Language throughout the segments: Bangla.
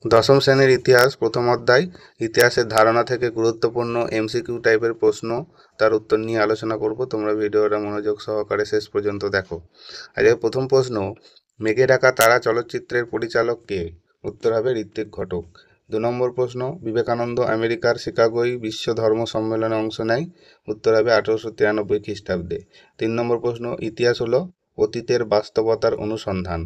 দশম শ্রেণীর ইতিহাস প্রথম অধ্যায় ইতিহাসের ধারণা থেকে গুরুত্বপূর্ণ এমসিকিউ টাইপের প্রশ্ন তার উত্তর নিয়ে আলোচনা করব। তোমরা ভিডিওটা মনোযোগ সহকারে শেষ পর্যন্ত দেখো। আজকে প্রথম প্রশ্ন, মেঘে ঢাকা তারা চলচ্চিত্রের পরিচালক কে? উত্তর হবে ঋত্বিক ঘটক। 2 নম্বর প্রশ্ন, বিবেকানন্দ আমেরিকার শিকাগোয় বিশ্ব ধর্ম সম্মেলনে অংশ নেয়। উত্তর হবে 1893 খ্রিস্টাব্দে। 3 নম্বর প্রশ্ন, ইতিহাস হলো অতীতের বাস্তবতার অনুসন্ধান।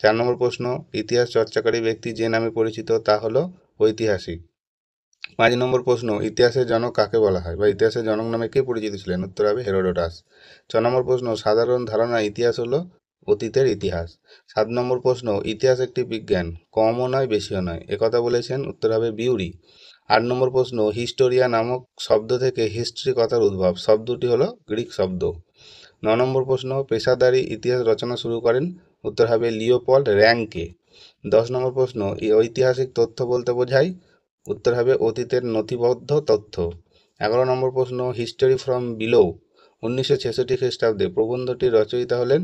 4 নম্বর প্রশ্ন, ইতিহাস চর্চাকারী ব্যক্তি যে নামে পরিচিত তা হলো ঐতিহাসিক। 5 নম্বর প্রশ্ন, ইতিহাসের জনক কাকে বলা হয় বা ইতিহাসের জনক নামে কে পরিচিত ছিলেন? উত্তর হবে হেরোডোটাস। 6 নম্বর প্রশ্ন, সাধারণ ধারণা ইতিহাস হলো অতীতের ইতিহাস। 7 নম্বর প্রশ্ন, ইতিহাস একটি বিজ্ঞান, কমও নয় বেশিও নয়, একথা বলেছেন? উত্তর হবে বিউরি। 8 নম্বর প্রশ্ন, হিস্টোরিয়া নামক শব্দ থেকে হিস্ট্রি কথার উদ্ভব। শব্দটি হলো গ্রিক শব্দ। 9 নম্বর প্রশ্ন, পেশাদারী ইতিহাস রচনা শুরু করেন। উত্তর হবে লিওপল্ড র্যাঙ্কে। 10 নম্বর প্রশ্ন, ঐতিহাসিক তথ্য বলতে বোঝায়। উত্তর হবে অতীতের নথিবদ্ধ তথ্য। 11 নম্বর প্রশ্ন, হিস্টোরি ফ্রম বিলো 1966 খ্রিস্টাব্দে প্রবন্ধটির রচয়িতা হলেন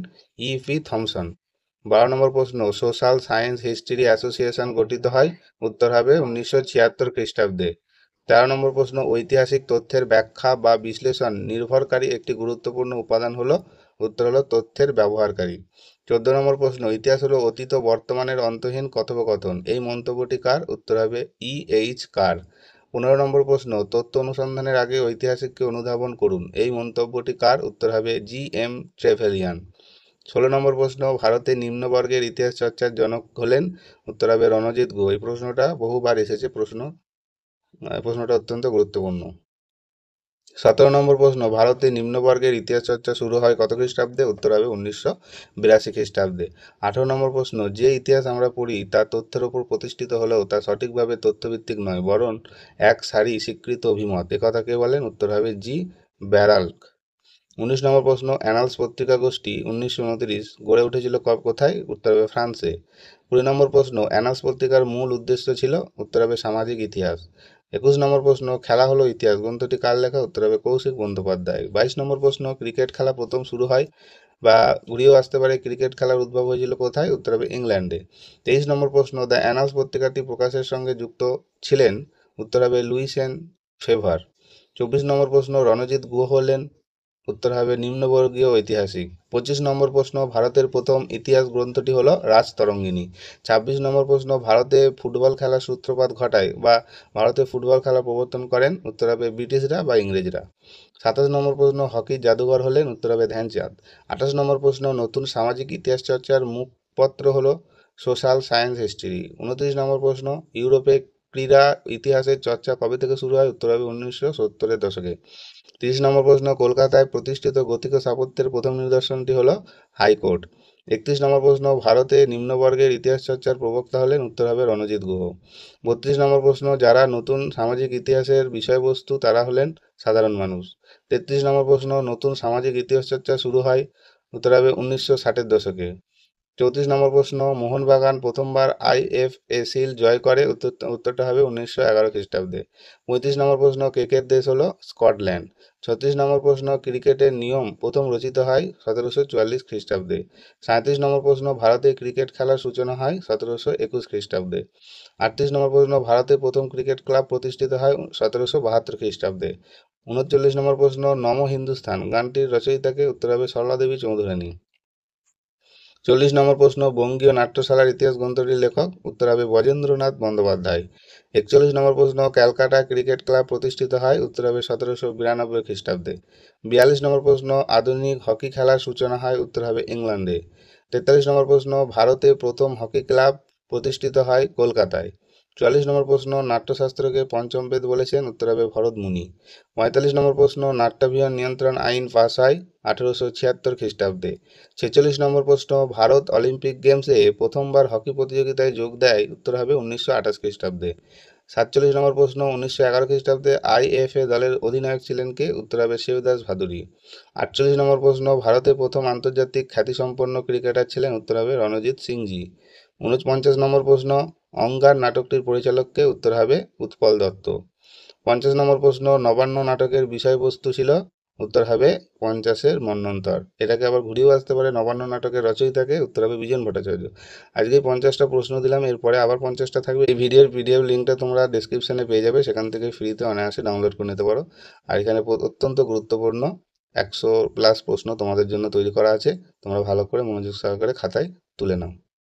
E.P. থমসন। 12 নম্বর প্রশ্ন, সোশ্যাল সায়েন্স হিস্ট্রি অ্যাসোসিয়েশন গঠিত হয়। উত্তর হবে 1976 খ্রিস্টাব্দে। 13 নম্বর প্রশ্ন, ঐতিহাসিক তথ্যের ব্যাখ্যা বা বিশ্লেষণ নির্ভরকারী একটি গুরুত্বপূর্ণ উপাদান হলো। উত্তর হলো তথ্যের ব্যবহারকারী। 14 নম্বর প্রশ্ন, ইতিহাস হলো অতীত ও বর্তমানের অন্তহীন কথোপকথন। এই মন্তব্যটি কার? উত্তর হবে E.H. কার। 15 নম্বর প্রশ্ন, তথ্য অনুসন্ধানের আগে ঐতিহাসিককে অনুধাবন করুন। এই মন্তব্যটি কার? উত্তর হবে G.M. ট্রেভেলিয়ান। 16 নম্বর প্রশ্ন, ভারতের নিম্নবর্গের ইতিহাস চর্চার জনক হলেন। উত্তর হবে রণজিৎ গুহ। এই প্রশ্নটা বহুবার এসেছে, প্রশ্নটা অত্যন্ত গুরুত্বপূর্ণ। 17 নম্বর প্রশ্ন, ভারতের নিম্নবর্গের ইতিহাস চর্চা শুরু হয় কত খ্রিস্টাব্দে? উত্তর হবে 1982 খ্রিস্টাব্দে। 18 নম্বর প্রশ্ন, যে ইতিহাস আমরা পড়ি তা তথ্যের ওপর প্রতিষ্ঠিত হলেও তা সঠিকভাবে তথ্যভিত্তিক নয়, বরং এক সারি স্বীকৃত অভিমত। একথা কে বলেন? উত্তর হবে জি ব্যারাল্ক। 19 নম্বর প্রশ্ন, অ্যানালস পত্রিকা গোষ্ঠী 1929 গড়ে উঠেছিল কোথায়? উত্তর হবে ফ্রান্সে। 20 নম্বর প্রশ্ন, অ্যানালস পত্রিকার মূল উদ্দেশ্য ছিল। উত্তর হবে সামাজিক ইতিহাস। 21 নম্বর প্রশ্ন, খেলা হলো ইতিহাস গ্রন্থটি কার লেখা? উত্তর হবে কৌশিক বন্দ্যোপাধ্যায়। 22 নম্বর প্রশ্ন, ক্রিকেট খেলা প্রথম শুরু হয় বা ঘুরিয়েও আসতে পারে, ক্রিকেট খেলার উদ্ভব হয়েছিল কোথায়? উত্তর হবে ইংল্যান্ডে। 23 নম্বর প্রশ্ন, দ্য অ্যানালস পত্রিকাটি প্রকাশের সঙ্গে যুক্ত ছিলেন। উত্তর হবে লুইস এন ফেভার। 24 নম্বর প্রশ্ন, রণজিৎ গুহ হলেন। উত্তর হবে নিম্নবর্গীয় ঐতিহাসিক। 25 নম্বর প্রশ্ন, ভারতের প্রথম ইতিহাস গ্রন্থটি হলো রাজতরঙ্গিনী। 26 নম্বর প্রশ্ন, ভারতে ফুটবল খেলার সূত্রপাত ঘটায় বা ভারতে ফুটবল খেলা প্রবর্তন করেন। উত্তর হবে ব্রিটিশরা বা ইংরেজরা। 27 নম্বর প্রশ্ন, হকির জাদুঘর হলেন। উত্তর হবে ধ্যানচাঁদ। 28 নম্বর প্রশ্ন, নতুন সামাজিক ইতিহাস চর্চার মুখপত্র হলো সোশ্যাল সায়েন্স হিস্ট্রি। 29 নম্বর প্রশ্ন, ইউরোপে ক্রীড়া ইতিহাসের চর্চা কবে থেকে শুরু হয়? উত্তর হবে 1970-এর দশকে। 30 নম্বর প্রশ্ন, কলকাতায় প্রতিষ্ঠিত গথিক স্থাপত্যের প্রথম নিদর্শনটি হলো হাইকোর্ট। 31 নম্বর প্রশ্ন, ভারতে নিম্নবর্গের ইতিহাস চর্চার প্রবক্তা হলেন। উত্তর হবে রণজিৎ গুহ। 32 নম্বর প্রশ্ন, যারা নতুন সামাজিক ইতিহাসের বিষয়বস্তু তারা হলেন সাধারণ মানুষ। 33 নম্বর প্রশ্ন, নতুন সামাজিক ইতিহাস চর্চা শুরু হয়। উত্তর হবে 1960-এর দশকে। 34 নম্বর প্রশ্ন, মোহনবাগান প্রথমবার আইএফএ শিল্ড জয় করে। উত্তরটা হবে 1911 খ্রিস্টাব্দে। 35 নম্বর প্রশ্ন, কেকের দেশ হলো স্কটল্যান্ড। 36 নম্বর প্রশ্ন, ক্রিকেটের নিয়ম প্রথম রচিত হয় 1744 খ্রিস্টাব্দে। 37 নম্বর প্রশ্ন, ভারতে ক্রিকেট খেলার সূচনা হয় 1721 খ্রিস্টাব্দে। 38 নম্বর প্রশ্ন, ভারতে প্রথম ক্রিকেট ক্লাব প্রতিষ্ঠিত হয় 1772 খ্রিস্টাব্দে। 39 নম্বর প্রশ্ন, নম হিন্দুস্তান গানটির রচয়িতাকে? উত্তর হবে সরলা দেবী চৌধুরানী। 40 নম্বর প্রশ্ন, বঙ্গীয় নাট্যশালার ইতিহাস গ্রন্থটির লেখক? উত্তর হবে ব্রজেন্দ্রনাথ বন্দ্যোপাধ্যায়। 41 নম্বর প্রশ্ন, ক্যালকাটা ক্রিকেট ক্লাব প্রতিষ্ঠিত হয়। উত্তর হবে 1792 খ্রিস্টাব্দে। 42 নম্বর প্রশ্ন, আধুনিক হকি খেলার সূচনা হয়। উত্তর হবে ইংল্যান্ডে। 43 নম্বর প্রশ্ন, ভারতে প্রথম হকি ক্লাব প্রতিষ্ঠিত হয় কলকাতায়। 44 নম্বর প্রশ্ন, নাট্যশাস্ত্রকে পঞ্চম বেদ বলেছেন। উত্তর হবে ভরতমুনি। 45 নম্বর প্রশ্ন, নাট্যাভিয়ান নিয়ন্ত্রণ আইন পাস হয় 1876 খ্রিস্টাব্দে। 46 নম্বর প্রশ্ন, ভারত অলিম্পিক গেমসে প্রথমবার হকি প্রতিযোগিতায় যোগ দেয়। উত্তর হবে 1928 খ্রিস্টাব্দে। 47 নম্বর প্রশ্ন, 1911 খ্রিস্টাব্দে আইএফএ দলের অধিনায়ক ছিলেন কে? উত্তর হবে শিবদাস ভাদুড়ী। 48 নম্বর প্রশ্ন, ভারতে প্রথম আন্তর্জাতিক খ্যাতিসম্পন্ন ক্রিকেটার ছিলেন। উত্তর হবে রণজিৎ সিংজি। 49 নম্বর প্রশ্ন, অঙ্গার নাটকটির পরিচালক কে? উত্তর হবে উৎপল দত্ত। 50 নম্বর প্রশ্ন, নবান্ন নাটকের বিষয়বস্তু ছিল। উত্তর হবে 50-এর মন্বন্তর। এটাকে আবার ঘুরিয়েও আসতে পারে, নবান্ন নাটকের রচয়িতাকে, উত্তর হবে বিজন ভট্টাচার্য। আজকে 50টা প্রশ্ন দিলাম, এরপরে আবার 50টা থাকবে। এই ভিডিওর পিডিএফ লিঙ্কটা তোমরা ডেসক্রিপশনে পেয়ে যাবে, সেখান থেকে ফ্রিতে অনায়াসে ডাউনলোড করে নিতে পারো। আর এখানে অত্যন্ত গুরুত্বপূর্ণ 100+ প্রশ্ন তোমাদের জন্য তৈরি করা আছে, তোমরা ভালো করে মনোযোগ সহকারে খাতায় তুলে নাও।